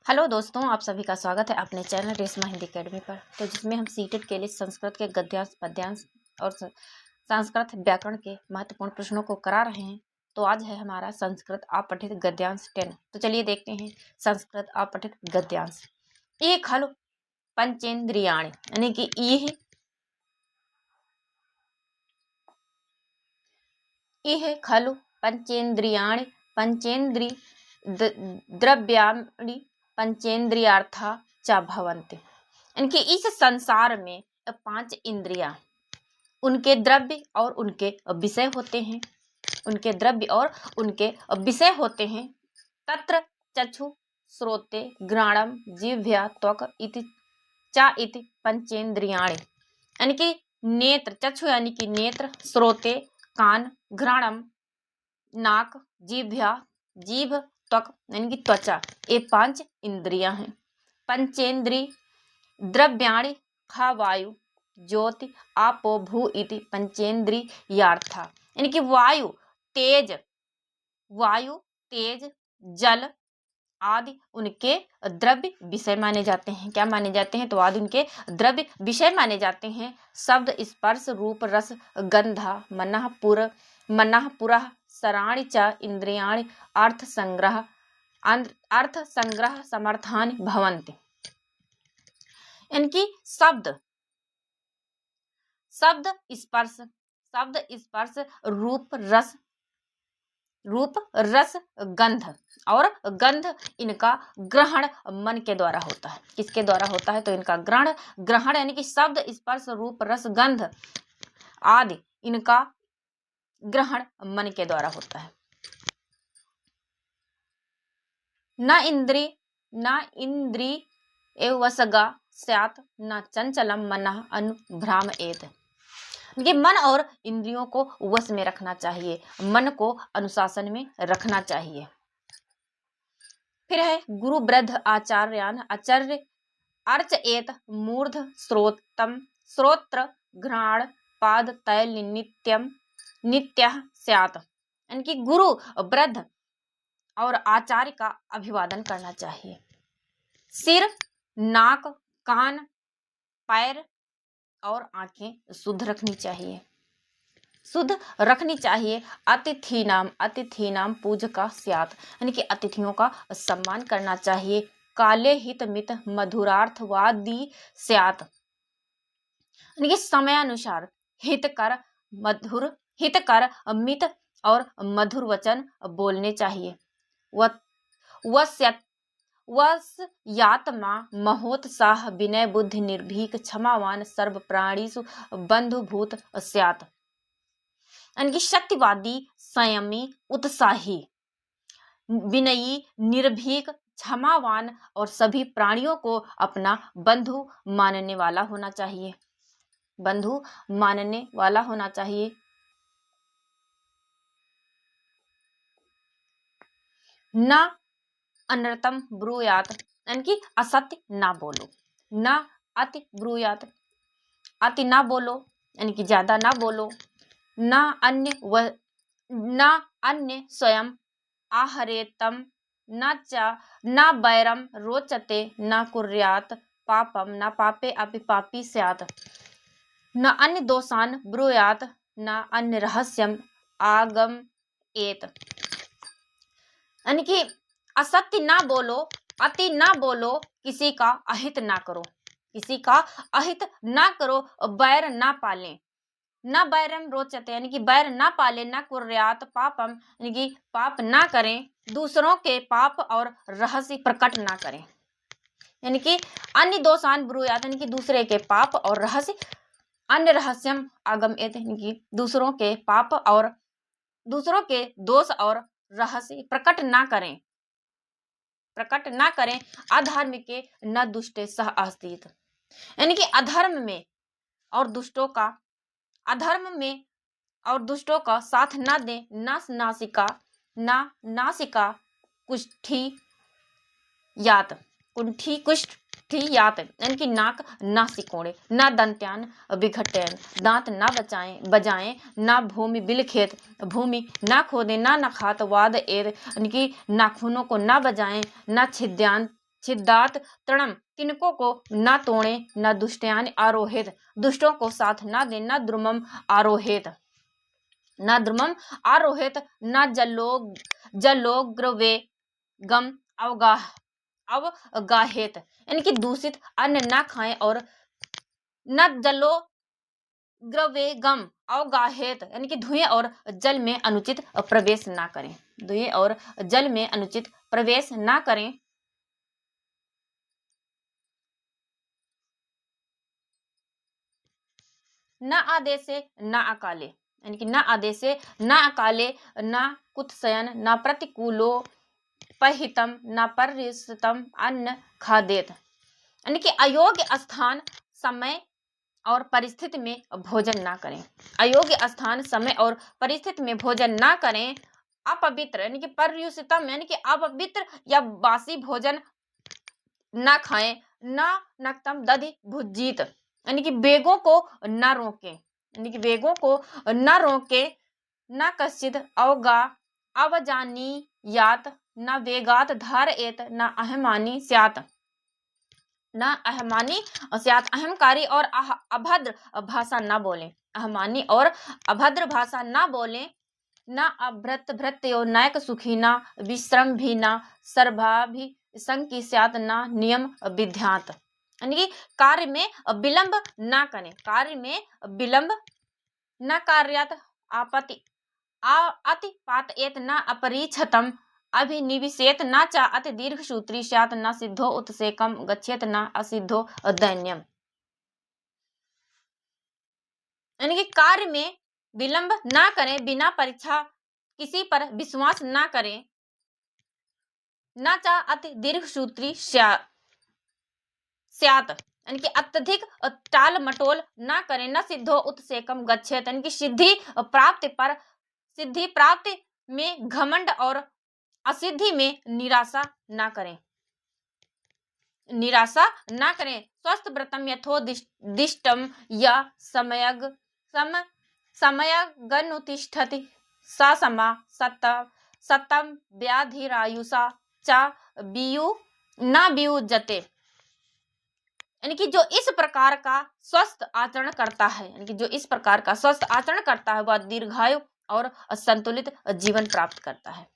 Hello दोस्तों, आप सभी का स्वागत है अपने चैनल रेशमा हिंदी अकेडमी पर। तो जिसमें हम सीटेट के लिए संस्कृत के गद्यांश, पद्यांश और संस्कृत व्याकरण के महत्वपूर्ण प्रश्नों को करा रहे हैं। तो आज है हमारा संस्कृत अपठित गद्यांश 10। तो चलिए देखते हैं संस्कृत अपठित गद्यांश। ये खलु पंचेंद्रियाणि, यानी कि ये खलु पंचेंद्रियाणि पंचेंद्री द्रव्याणि पंचेंद्रियार्था च भवन्ति। यानी कि इस संसार में 5 इंद्रियां, उनके द्रव्य और उनके विषय होते हैं। उनके द्रव्य और उनके विषय होते हैं। तत्र चक्षु श्रोते घ्राणम जिह्वा त्वक इति चा इति पंचेंद्रियाणि। यानी कि नेत्र, चक्षु यानी कि नेत्र, श्रोते कान, घ्राणम नाक, जिह्वा जीभ, त्वक यानी कि त्वचा, ये 5 इंद्रियां हैं। पंचेंद्रिय द्रव्याणि खा वायु ज्योति आपो भू इति पंचेंद्रियार्था। यानी कि वायु तेज जल आदि उनके द्रव्य विषय माने जाते हैं। क्या माने जाते हैं? तो आदि उनके द्रव्य विषय माने जाते हैं। शब्द स्पर्श रूप रस गंधा मनः पुरः सराणि च इंद्रियाणि अर्थ संग्रह समर्थानि भवन्ति। इनकी शब्द स्पर्श रूप रस गंध, और गंध इनका ग्रहण मन के द्वारा होता है। किसके द्वारा होता है? तो इनका ग्रहण यानी कि शब्द स्पर्श रूप रस गंध आदि इनका ग्रहण मन के द्वारा होता है। न इंद्री एव वसगा स्यात् न चंचलम मनः अनुभ्रामयेत्। ये मन और इंद्रियों को वश में रखना चाहिए, मन को अनुशासन में रखना चाहिए। फिर है गुरु वृद्ध आचार्यान आचार्य अर्चयेत मूर्ध श्रोत्र घ्राण पाद तैल नित्यः स्यात्। यानी कि गुरु वृद्ध और आचार्य का अभिवादन करना चाहिए। सिर, नाक, कान, पैर और आंखें शुद्ध रखनी चाहिए। अतिथि नाम पूजका स्यात्। यानी कि अतिथियों का सम्मान करना चाहिए। काले हित मित मधुरार्थवादी स्यात्। यानी कि समयानुसार हितकर मित और मधुर वचन बोलने चाहिए। वस्यात्मा महोत्साह विनय बुद्धि निर्भीक क्षमावान सर्व प्राणीषु बंधुभूत स्यात्। यानी कि सत्यवादी, संयमी, उत्साही, विनयी, निर्भीक, क्षमावान और सभी प्राणियों को अपना बंधु मानने वाला होना चाहिए। न अनर्थम ब्रूयात, यानी कि असत्य ना बोलो। न अति ब्रूयात, अति ना बोलो यानी कि ज्यादा ना बोलो। न अन्य स्वयं आहरेतम न बैरम रोचते न कुर्यात पापम न पापे अपि पापी स्यात्। न अन्य दोषान ब्रूयात न अन्य रहस्यम आगमयेत। यानी कि असत्य ना बोलो, अति ना बोलो, किसी का अहित ना करो, बैर ना पालें। न बैरम रोचते यानी कि बैर ना पाले, न कुर्यात पापम यानी कि पाप ना करें, दूसरों के पाप और रहस्य प्रकट ना करें। यानी कि अन्य दोषान ब्रूयात यानी कि दूसरे के पाप और रहस्य, अन्य रहस्यम आगमयेत यानी कि दूसरों के पाप और दूसरों के दोष और रहस्य प्रकट ना करें। अधर्म के न दुष्टे सह अस्तित। यानी कि अधर्म में और दुष्टों का साथ न दें। नासिका कुष्ठी यात यानी कि नाक ना सिकोड़े। न दंत्यान विघटयन, दांत ना बजाएं। न भूमि बिलखेत, भूमि ना खोदे। न नखात वाद एद यानी कि नाखूनों को ना बजाएं। न छिद्यान छिद्दात तृणम, तिनकों को न तोड़े, न दुष्टयान आरोहित, दुष्टों को साथ न दे, न द्रुमम आरोहित, न द्रुमम आरोहित, न जलोग्रवे गम अवगाहित, यानी कि दूषित अन्न न खाएं और न जलोग्रवेगम अवगाहित, यानी कि धुएं और जल में अनुचित प्रवेश ना करें, धुएं और जल में अनुचित प्रवेश ना करें। न आदेशे न अकाले, यानी कि न आदेशे न अकाले, न कुत्सयन, न प्रतिकूलो पहितम, न परिष्टम अन्न खादेत, यानी कि अयोग्य स्थान समय और परिस्थिति में भोजन ना करें, अयोग्य स्थान समय और परिस्थिति में भोजन ना करें। अपवित्र यानी कि पर्युषितम, यानी कि अपवित्र या बासी भोजन ना खाएं। न नक्तम दधि भुजित, यानी कि वेगों को न रोके, यानी कि वेगों को न रोके। न कश्चित अवगा अवजानीयात, न वेगात धारयेत, न अहमानी स्यात्, न अहमानी स्यात्, अहंकारी और अभद्र भाषा न बोले, अहमानी और अभद्र भाषा न बोले। न अभ्रत भृत्यो नायक सुखी, न विश्रम भी, न सर्वाभि संकी स्यात्, न नियम विध्यात, यानी कि कार्य में विलंब न करें, कार्य में विलंब न कार्यात आपत्ति अतिपातयेत, न अपरिच्छतम अभिनिविशेत, न च अति दीर्घसूत्री स्यात्, न सिद्धो उत्सेकम गच्छेत, न असिद्धो दैन्यम, यानी कि कार्य में विलंब ना करें, बिना परीक्षा किसी पर विश्वास ना करें, न च अति दीर्घसूत्री स्यात्, यानी कि अत्यधिक टाल मटोल ना करें, न सिद्धो उत्सेकम गच्छेत, यानी कि सिद्धि प्राप्ति में घमंड और असिद्धि में निराशा ना करें, निराशा ना करें। स्वस्थ व्रतम यथोदिष्टम या समयगनुतिष्ठति सा समा सतम व्याधिरायुषा च बियु न बियुजते, यानी कि जो इस प्रकार का स्वस्थ आचरण करता है, यानी कि जो इस प्रकार का स्वस्थ आचरण करता है वह दीर्घायु और संतुलित जीवन प्राप्त करता है,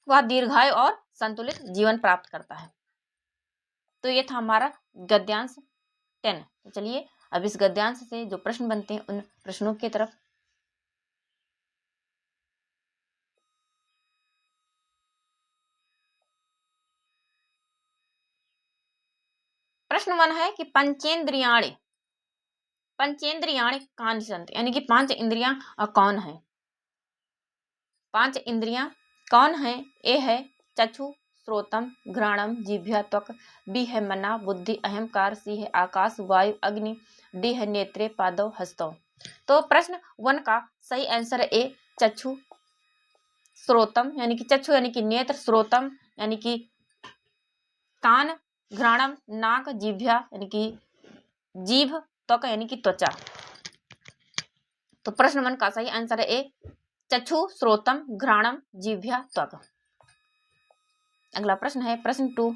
वह दीर्घायु और संतुलित जीवन प्राप्त करता है। तो ये था हमारा गद्यांश 10। तो चलिए अब इस गद्यांश से जो प्रश्न बनते हैं उन प्रश्नों की तरफ। प्रश्न 1 है कि पंचेंद्रियाणि कानि सन्ति, यानी कि 5 इंद्रियां कौन है, 5 इंद्रियां कौन है। ए है चक्षु श्रोतम घ्राणम जिह्वा त्वक, बी है मना बुद्धि अहंकार, सी है आकाश वायु अग्नि, डी है नेत्रे पादौ हस्तौ। तो प्रश्न 1 का सही आंसर है ए चक्षु श्रोतम, यानी कि चक्षु यानी कि नेत्र, श्रोतम यानी कि कान, घ्राणम नाक, जिह्वा यानी कि जीभ, त्वक यानी कि त्वचा। तो प्रश्न 1 का सही आंसर है ए चक्षु श्रोतम घ्राणम जिह्वा त्वक। अगला प्रश्न है प्रश्न 2।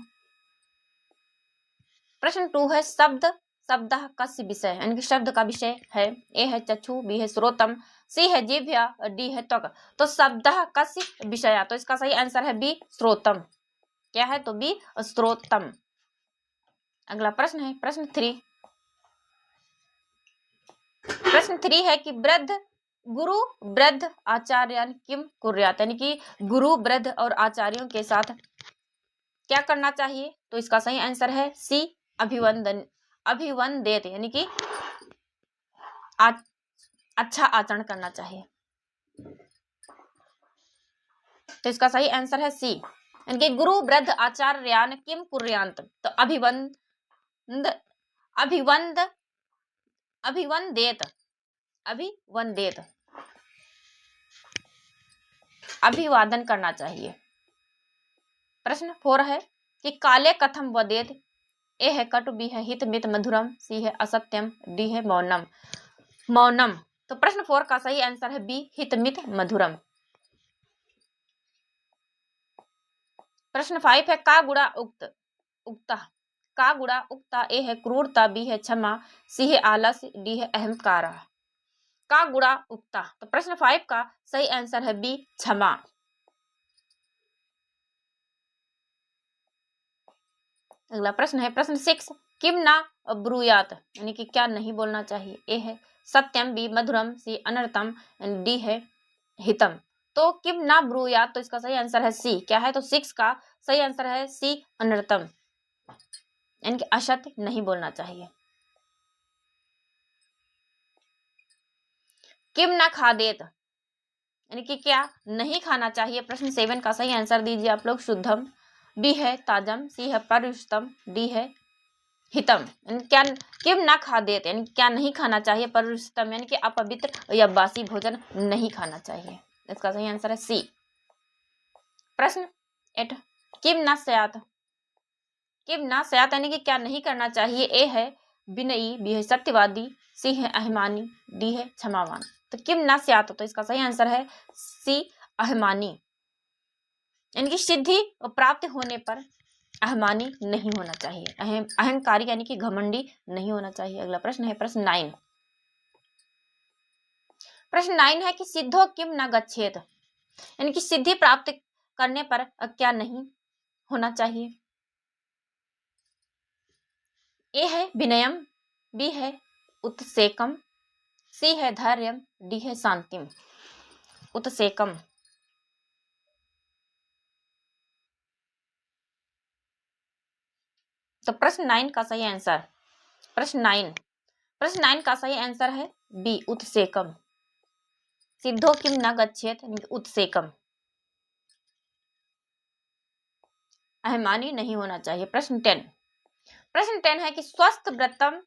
प्रश्न 2 है शब्द कस्य विषय, यानी कि शब्द का विषय है। ए है चक्षु, बी है श्रोतम, सी है जिह्वा, डी है त्वक। तो शब्द कस्य विषय, तो इसका सही आंसर है बी श्रोतम। क्या है तो बी श्रोतम। अगला प्रश्न है प्रश्न 3। प्रश्न 3 है कि गुरु वृद्ध आचार्यान किम कुर्यात, यानी कि गुरु वृद्ध और आचार्यों के साथ क्या करना चाहिए। तो इसका सही आंसर है सी अभिवंदेत, यानी कि अच्छा आचरण करना चाहिए। तो इसका सही आंसर है सी, यानी कि गुरु वृद्ध आचार्यान किम कुर्यांत। तो अभिवंदेत अभिवादन करना चाहिए। प्रश्न 4 है कि काले कथम वदेत। ए है कटु, बी है हित मित मधुरम, सी है असत्यम, डी है मौनम। तो प्रश्न 4 का सही आंसर है बी हित मित मधुरम। प्रश्न 5 है का गुणा उक्त उक्ता, का गुणा उक्ता, ए है क्रूरता, बी है क्षमा, सी है आलस्य, डी है अहंकार। का गुणा उक्ता, तो प्रश्न 5 का सही आंसर है बी क्षमा। अगला प्रश्न है प्रश्न 6, किम ना ब्रूयात, यानी कि क्या नहीं बोलना चाहिए। ए है सत्यम, बी मधुरम, सी अनर्थम, डी है हितम। तो किम ना ब्रूयात, तो इसका सही आंसर है सी। क्या है, तो 6 का सही आंसर है सी अनर्थम, यानी कि असत्य नहीं बोलना चाहिए। किम ना खादेत, यानी कि क्या नहीं खाना चाहिए। प्रश्न 7 का सही आंसर दीजिए आप लोग। शुद्धम, बी है ताजम, सी है परिष्टम, डी है हितम। क्या किम ना खादेत, यानी क्या नहीं खाना चाहिए। परिष्टम यानी कि अपवित्र या बासी भोजन नहीं खाना चाहिए। इसका सही आंसर है सी। प्रश्न 8, किम ना सयात, किम ना सयात यानी कि क्या नहीं करना चाहिए। ए है विनयी, बी है सत्यवादी, सी है अहिमानी, डी है क्षमावान। तो किम ना सयात, तो इसका सही आंसर है सी अहिमानी, यानी कि सिद्धि प्राप्त होने पर अहमानी नहीं होना चाहिए, अहंकारी यानी कि घमंडी नहीं होना चाहिए। अगला प्रश्न है प्रश्न 9, प्रश्न 9 है कि सिद्धो किम न गच्छेत, यानी कि सिद्धि प्राप्त करने पर क्या नहीं होना चाहिए। ए है विनयम, बी है उत्सेकम, सी है धैर्यम, डी है शांतिम। उत्सेकम, तो प्रश्न 9 का सही आंसर, प्रश्न 9 का सही आंसर है बी उत्सेकम। सिद्धो किम न गच्छेत, उत्सेकम, अहिमानी नहीं होना चाहिए। प्रश्न 10 है कि स्वस्थ व्रतम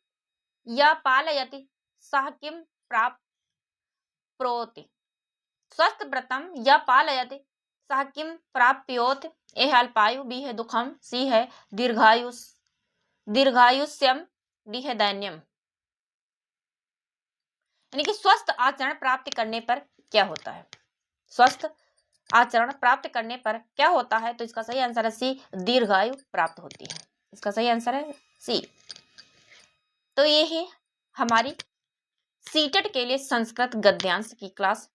या पालयति सह किम प्राप्त प्रोति, स्वस्थ व्रतम या पालयति सह किम प्राप्योत। ए है अल्पायु, बी है दुखम, सी है दीर्घायुष्यम, डी है दैन्यम। यानी कि स्वस्थ आचरण प्राप्त करने पर क्या होता है। स्वस्थ आचरण प्राप्त करने पर क्या होता है, तो इसका सही आंसर है सी दीर्घायु प्राप्त होती है। इसका सही आंसर है सी। तो ये है हमारी सीटेट के लिए संस्कृत गद्यांश की क्लास,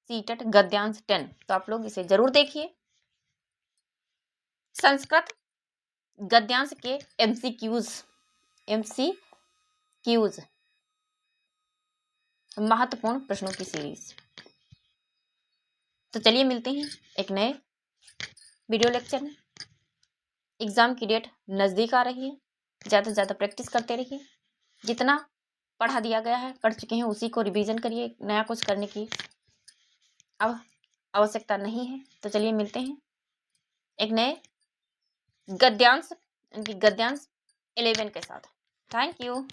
सीटेट गद्यांश 10। तो आप लोग इसे जरूर देखिए। संस्कृत गद्यांश के एमसीक्यूज महत्वपूर्ण प्रश्नों की सीरीज। तो चलिए मिलते हैं एक नए वीडियो लेक्चर में। एग्जाम की डेट नजदीक आ रही है, ज़्यादा से ज़्यादा प्रैक्टिस करते रहिए। जितना पढ़ा दिया गया है, पढ़ चुके हैं, उसी को रिवीजन करिए। नया कुछ करने की अब आवश्यकता नहीं है। तो चलिए मिलते हैं एक नए गद्यांश 11 के साथ। Thank you.